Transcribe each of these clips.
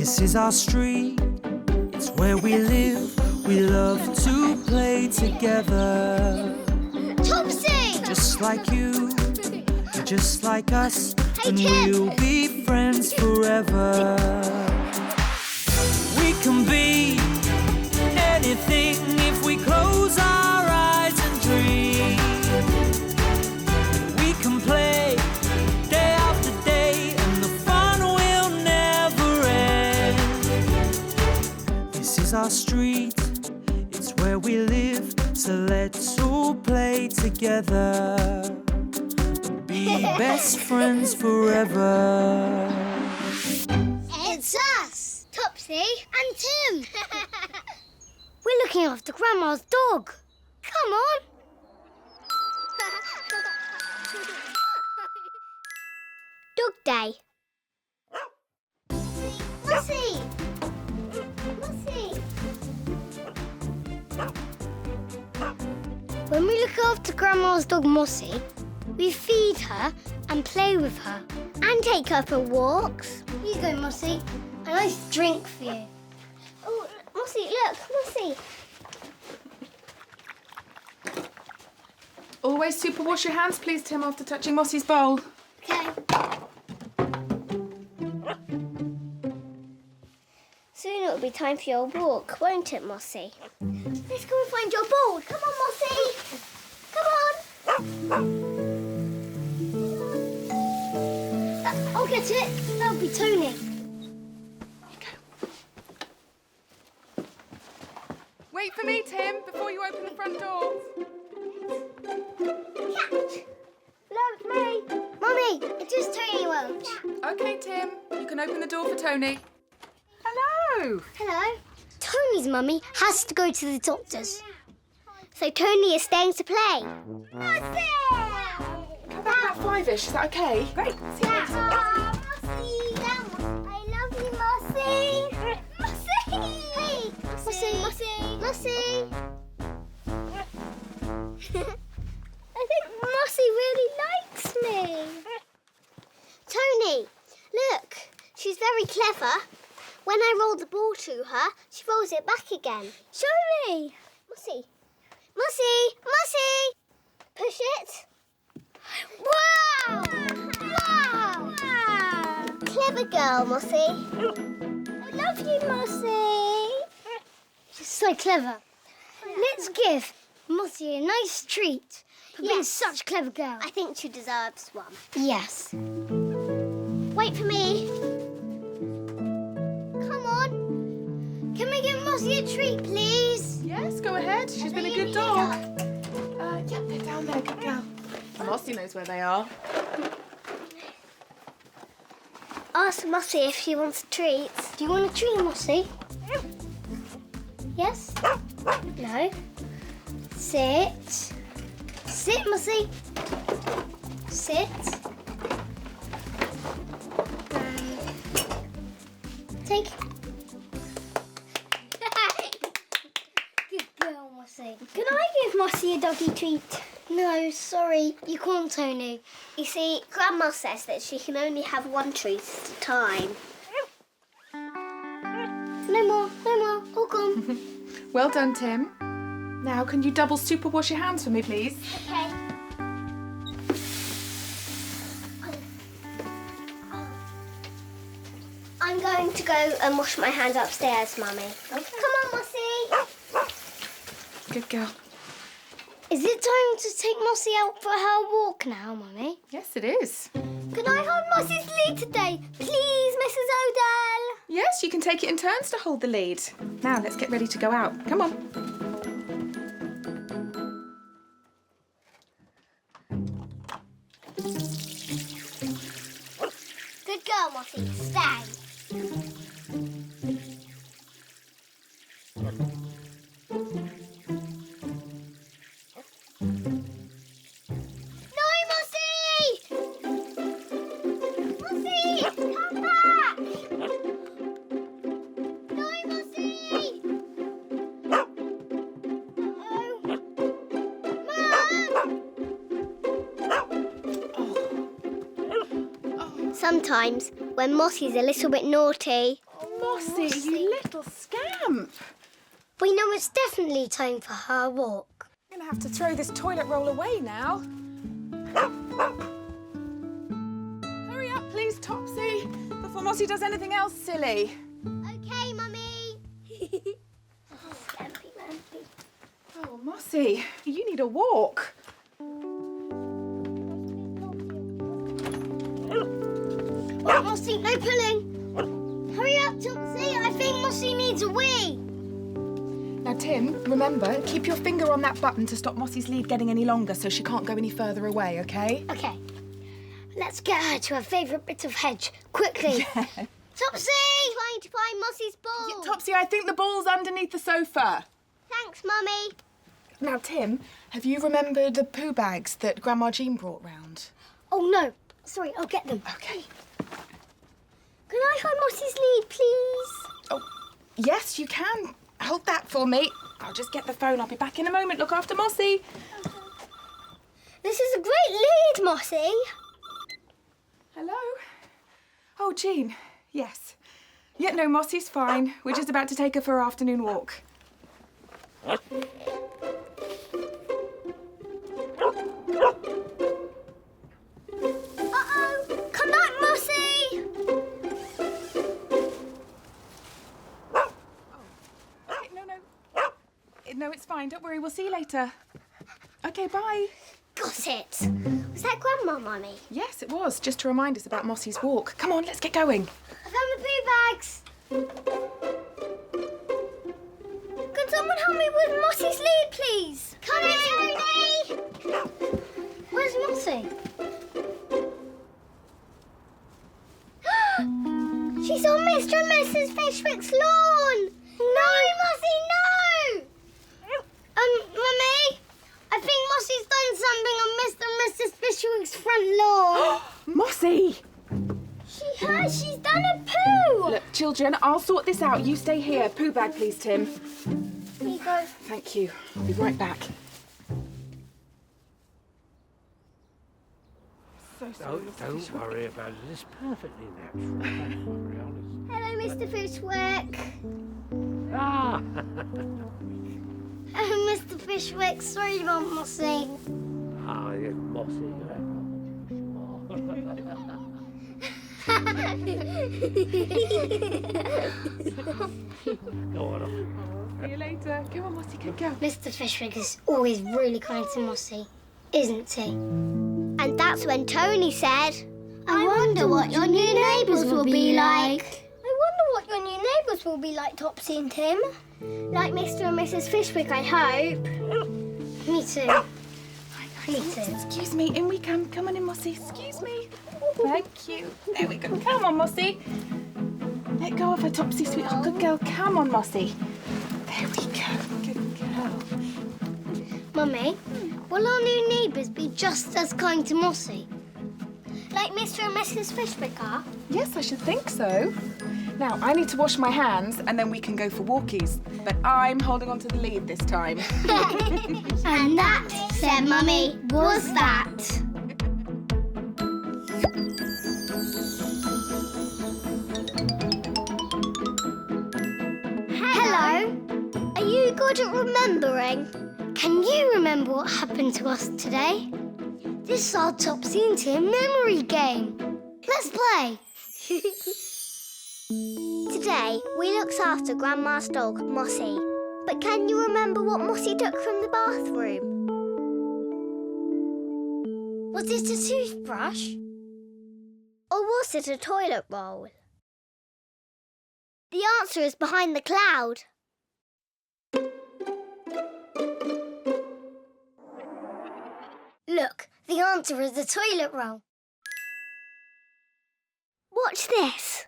This is our street, it's where we live. We love to play together. Topsy! Just like you, just like us, Hey, and Tim. we'll be friends forever. We can be anything if we close our eyes and dream. We can play day after day, and the fun will never end. This is our street, it's where we live, so let's all play together. Be best friends forever. It's us, Topsy and Tim. We're looking after Grandma's dog. Come on. Dog Day. Mossy! Mossy! When we look after Grandma's dog Mossy, we feed her and play with her. And take her for walks. Here you go, Mossy. A nice drink for you. Oh, Mossy, look, Mossy. Always super wash your hands, please, Tim, after touching Mossy's bowl. Okay. Soon it'll be time for your walk, won't it, Mossy? Let's go and find your bowl. Come on, Mossy. Come on. I'll get it. That'll be Tony. Wait for me, Tim, before you open the front door. Catch. Hello, it's me. Mummy, it is Tony Welch. OK, Tim, you can open the door for Tony. Hello. Hello. Tony's mummy has to go to the doctor's. So Tony is staying to play. Mossy! Come back about 5-ish, is that OK? Great. See you later. Mossy! I love you, Mossy! Mossy! Hey! Mossy! Mossy! Mossy! I think Mossy really likes me. Tony, look. She's very clever. When I roll the ball to her, she rolls it back again. Show me! Mossy! Mossy! Mossy! Push it. Wow! Wow! Wow! Clever girl, Mossy. I love you, Mossy. She's so clever. Let's give Mossy a nice treat for being such a clever girl. I think she deserves one. Yes. Wait for me. Come on. Can we give Mossy a treat, please? Yes, go ahead. She's been a good dog. Yep, they're down there. Good girl. Mossy knows where they are. Ask Mossy if she wants a treat. Do you want a treat, Mossy? Yes? No? Sit. Sit, Mossy. Sit. Take. Good girl, Mossy. Can I give Mossy a doggy treat? No, sorry, you can't, Tony. You see, Grandma says that she can only have one treat at a time. No more, all gone. Well done, Tim. Now, can you double super wash your hands for me, please? Okay. I'm going to go and wash my hands upstairs, Mummy. Okay. Come on, Mossy. Good girl. Is it time to take Mossy out for her walk now, Mummy? Yes, it is. Can I hold Mossy's lead today, please, Mrs. O'Dell? Yes, you can take it in turns to hold the lead. Now, let's get ready to go out. Come on. Good girl, Mossy. Stay. Sometimes, when Mossy's a little bit naughty, Mossy, you little scamp. We know it's definitely time for her walk. I'm going to have to throw this toilet roll away now. Hurry up, please, Topsy, before Mossy does anything else silly. Okay, Mummy. Scampy Lampy. Oh, Mossy, you need a walk. Oh, Mossy, no pulling. Hurry up, Topsy. I think Mossy needs a wee. Now, Tim, remember, keep your finger on that button to stop Mossy's lead getting any longer so she can't go any further away, OK? Okay. Let's get her to her favourite bit of hedge, quickly. Yeah. Topsy! Trying to find Mossy's ball. Yeah, Topsy, I think the ball's underneath the sofa. Thanks, Mummy. Now, Tim, have you remembered the poo bags that Grandma Jean brought round? Oh, no. Sorry, I'll get them. OK. Can I hold Mossy's lead, please? Oh, yes, you can. Hold that for me. I'll just get the phone. I'll be back in a moment. Look after Mossy. This is a great lead, Mossy. Hello? Oh, Jean. Yes. Yeah, no, Mossy's fine. We're just about to take her for her afternoon walk. Uh-oh! Come back, Mossy! No, it's fine. Don't worry. We'll see you later. OK, bye. Got it. Was that Grandma, Mummy? Yes, it was. Just to remind us about Mossy's walk. Come on, let's get going. I found the poo bags. Can someone help me with Mossy's lead, please? Coming, Tony! Where's Mossy? She's on Mr. and Mrs. Fishwick's lawn. No, Mossy, no! Mummy, I think Mossy's done something on Mr. and Mrs. Fishwick's front lawn. Mossy! She has. She's done a poo. Look, children, I'll sort this out. You stay here. Poo bag, please, Tim. Here you go. Thank you. I'll be right back. So sorry. Don't worry about it. It's perfectly natural. Don't worry, honestly. Hello, Mr. Fishwick. Ah! Oh, Mr. Fishwick, sorry about Mossy. Ah, yes, Mossy. Go on. See you later. Go on, Mossy, good girl. Mr. Fishwick is always really kind to Mossy, isn't he? And that's when Tony said, I wonder what your new neighbours will be like. I wonder what your new neighbours will be like, Topsy and Tim. Like Mr. and Mrs. Fishwick, I hope. Me too. Me too. Excuse me, in we come. Come on in, Mossy. Excuse me. Thank you. There we go. Come on, Mossy. Let go of her, Topsy, sweet. Oh, good girl. Come on, Mossy. There we go. Good girl. Mummy, will our new neighbours be just as kind to Mossy? Like Mr. and Mrs. Fishwick are? Yes, I should think so. Now, I need to wash my hands and then we can go for walkies. But I'm holding on to the lead this time. And that, said Mummy, was that. Hello. Are you good at remembering? Can you remember what happened to us today? This is our Topsy and Tim memory game. Let's play. Today, we looked after Grandma's dog, Mossy. But can you remember what Mossy took from the bathroom? Was it a toothbrush? Or was it a toilet roll? The answer is behind the cloud. Look, the answer is a toilet roll. Watch this.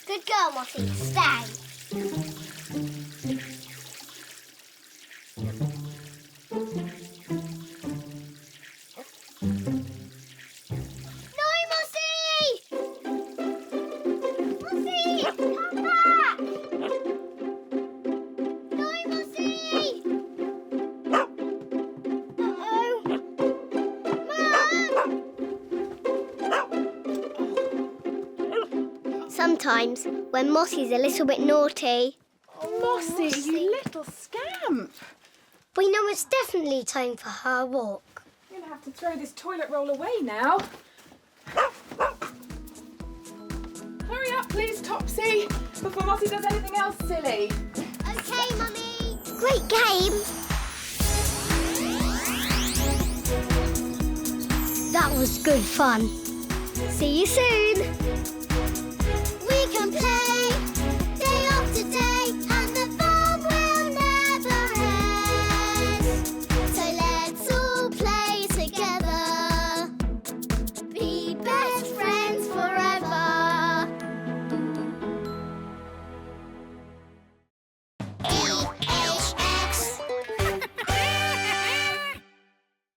Good girl, Mossy. Stay. No, Mossy! Mossy, come back! No, Mossy! Uh-oh. Mum! Sometimes, when Mossy's a little bit naughty. Oh, Mossy, you little scamp. We know it's definitely time for her walk. I'm going to have to throw this toilet roll away now. Hurry up, please, Topsy, before Mossy does anything else silly. OK, Mummy. Great game. That was good fun. See you soon.